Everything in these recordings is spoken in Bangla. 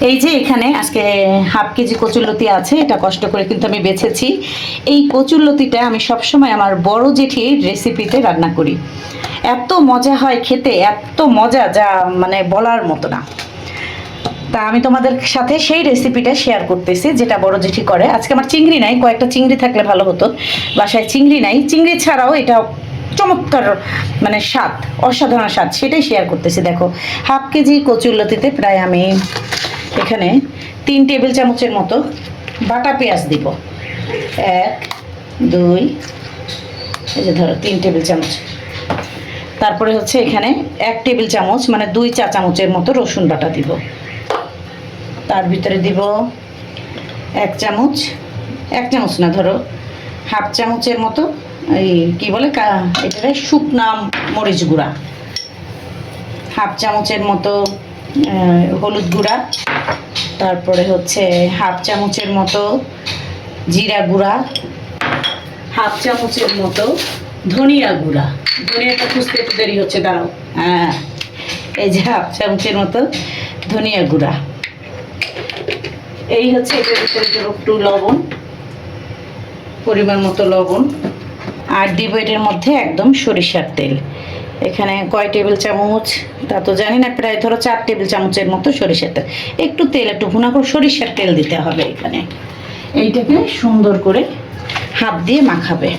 এই যে এখানে আজকে হাফ কেজি কচুরলতি আছে, এটা কষ্ট করে কিন্তু আমি বেছেছি। এই কচুরলতিটা আমি সবসময় আমার বড় জেঠির রেসিপিতে রান্না করি। এত মজা হয় খেতে, এত মজা যা মানে বলার মতো না। তা আমি তোমাদের সাথে সেই রেসিপিটা শেয়ার করতেছি যেটা বড় জেঠি করে। আজকে আমার চিংড়ি নাই, কয়েকটা চিংড়ি থাকলে ভালো হতো, বাসায় চিংড়ি নাই। চিংড়ি ছাড়াও এটা চমৎকার মানে স্বাদ, অসাধারণ স্বাদ, সেটাই শেয়ার করতেছি। দেখো হাফ কেজি কচুরলতিতে প্রায় আমি এখানে 3 টেবিল চামচের মতো বাটা পেঁয়াজ দিব। 1 2 এই যে ধরো 3 টেবিল চামচ। তারপরে হচ্ছে এখানে 1 টেবিল চামচ মানে 2 চা চামচের মতো রসুন বাটা দিব। তার ভিতরে দিব 1 চামচ, 1 চামচ না ধরো হাফ চামচের মতো এই কি বলে এটা শুকনা মরিচ গুঁড়া, হাফ চামচের মতো হলুদ গুঁড়া, তারপরে হচ্ছে হাফ চামচের মতো জিরা গুঁড়া, হাফ চামচের মতো ধনিয়া গুঁড়া। ধনিয়াটা খুঁজতে একটু দেরি হচ্ছে, দাঁড়াও। হ্যাঁ, এই যে হাফ চামচের মতো ধনিয়া গুঁড়া। এই হচ্ছে এটার ভিতরে একটু লবণ, পরিমাণ মতো লবণ, আর দিব এটার মধ্যে একদম সরিষার তেল। এখানে কয় টেবিল চামচ তা তো জানি না, প্রায় ধরো 4 টেবিল চামচের মতো সরিষার তেল। একটু তেল একটু ভুনা করে সরিষার তেল দিতে হবে এখানে। এইটাকে সুন্দর করে হাত দিয়ে মাখাবে।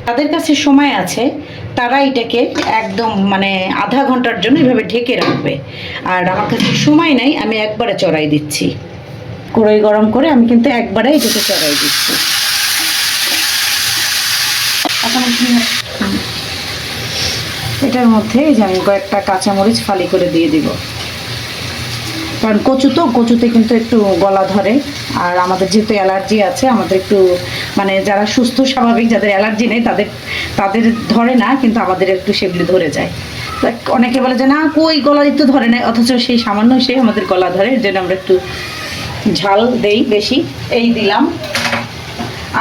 তাদের কাছে সময় আছে, তারা এটাকে একদম মানে আধা ঘন্টার জন্য এভাবে ঢেকে রাখবে। আর আমার কাছে সময় নাই, আমি একবারে চড়াই দিচ্ছি। কড়াই গরম করে আমি কিন্তু একবারে এটাকে চড়াই দিচ্ছি। এটার মধ্যে এই যে আমি কয়েকটা কাঁচামরিচ ফালি করে দিয়ে দিব, কারণ কচুতে কিন্তু একটু গলা ধরে। আর আমাদের যেহেতু অ্যালার্জি আছে, আমাদের একটু মানে যারা সুস্থ স্বাভাবিক, যাদের অ্যালার্জি নেই তাদের তাদের ধরে না, কিন্তু আমাদের একটু সেগুলি ধরে যায়। অনেকে বলে যে না কই গলায় তো ধরে না, অথচ সেই সামান্য সে আমাদের গলা ধরে। এর জন্য আমরা একটু ঝাল দেই বেশি, এই দিলাম।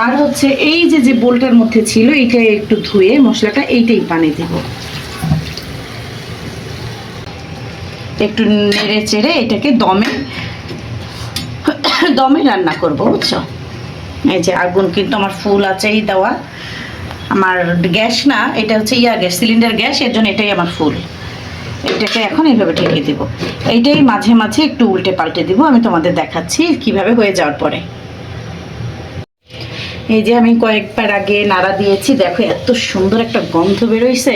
আর হচ্ছে এই যে বোলটার মধ্যে ছিল এইটা একটু ধুয়ে মশলাটা এইটাই পানি দিব। একটু নেড়ে চেড়ে এটাকে দমে রান্না করব, বুঝছো। এই যে আগুন কিন্তু আমার ফুল আছেই দেওয়া। আমার গ্যাস না, এটা হচ্ছে গ্যাস, সিলিন্ডার গ্যাস, এর জন্য এটাই আমার ফুল। এটাকে এখন এইভাবে ঢেকে দিব। এইটাই মাঝে মাঝে একটু উল্টে পাল্টে দিব, আমি তোমাদের দেখাচ্ছি কিভাবে হয়ে যাওয়ার পরে। এই যে আমি কয়েকবার আগে নাড়া দিয়েছি, দেখো এত সুন্দর একটা গন্ধ বেরোইছে,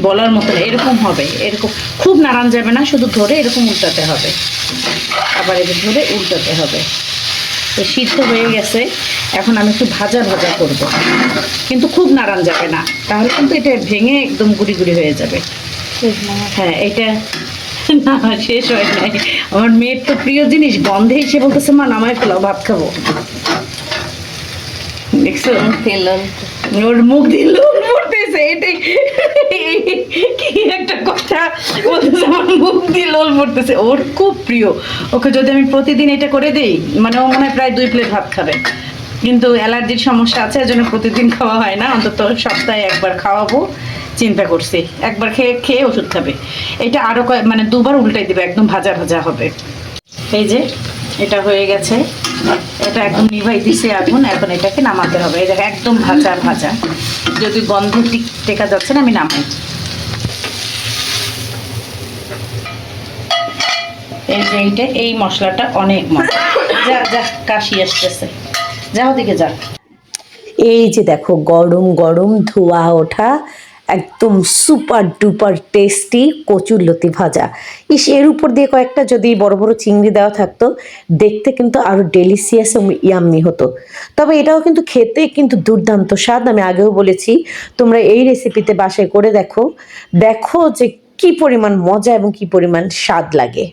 বলার মতো না। এরকম হবে, এরকম খুব নাড়ান যাবে না, শুধু ধরে এরকম উল্টাতে হবে, আবার এদের ধরে উল্টাতে হবে। তো সিদ্ধ হয়ে গেছে, এখন আমি একটু ভাজা ভাজা করব, কিন্তু খুব নাড়ান যাবে না, তাহলে কিন্তু এটা ভেঙে একদম গুড়ি গুড়ি হয়ে যাবে। হ্যাঁ, এটা না শেষ হয় নাই। আমার মেয়ের তো প্রিয় জিনিস, গন্ধে এসে বলতেছে মা নামায় ফেলাও, ভাত খাবো। দেখছো ওর মুখ দিয়ে লোল পড়তেছে, এটাই কি একটা কথা বলতেছে, আমার মুখ দিয়ে লোল পড়তেছে। ওর খুব প্রিয়, ওকে যদি আমি প্রতিদিন এটা করে দিই মানে ও মনে হয় প্রায় 2 প্লেট ভাত খাবে। কিন্তু অ্যালার্জির সমস্যা আছে, এর জন্য প্রতিদিন খাওয়া হয় না, অন্তত সপ্তাহে একবার খাওয়াবো চিন্তা করছি। একবার খেয়ে ওষুধ খাবে। এটা আরো মানে 2বার উল্টাই দিবে, একদম ভাজা ভাজা হবে। এই যে এটা হয়ে গেছে, এটা একদম নিভাই দিছে আগুন, এখন এটাকে নামাতে হবে। এই দেখো একদম ভাজা ভাজা, যদি গন্ধ টেকা যাচ্ছে না আমি নামাই। এই যে এইটা, এই মশলাটা অনেক মজা। যা যা কাশি আসতেছে, যাও দিকে যা। এই যে দেখো গরম গরম ধোয়া ওঠা একদম সুপার ডুপার টেস্টি কচুরলতি ভাজা। এর উপর দিয়ে কয়েকটা যদি বড় বড় চিংড়ি দেওয়া থাকতো, দেখতে কিন্তু আরো ডেলিসিয়াস এবং ইয়াম্মি হতো। তবে এটাও কিন্তু খেতে কিন্তু দুর্দান্ত স্বাদ। আমি আগেও বলেছি, তোমরা এই রেসিপিতে বাসায় করে দেখো, দেখো যে কি পরিমাণ মজা এবং কি পরিমাণ স্বাদ লাগে।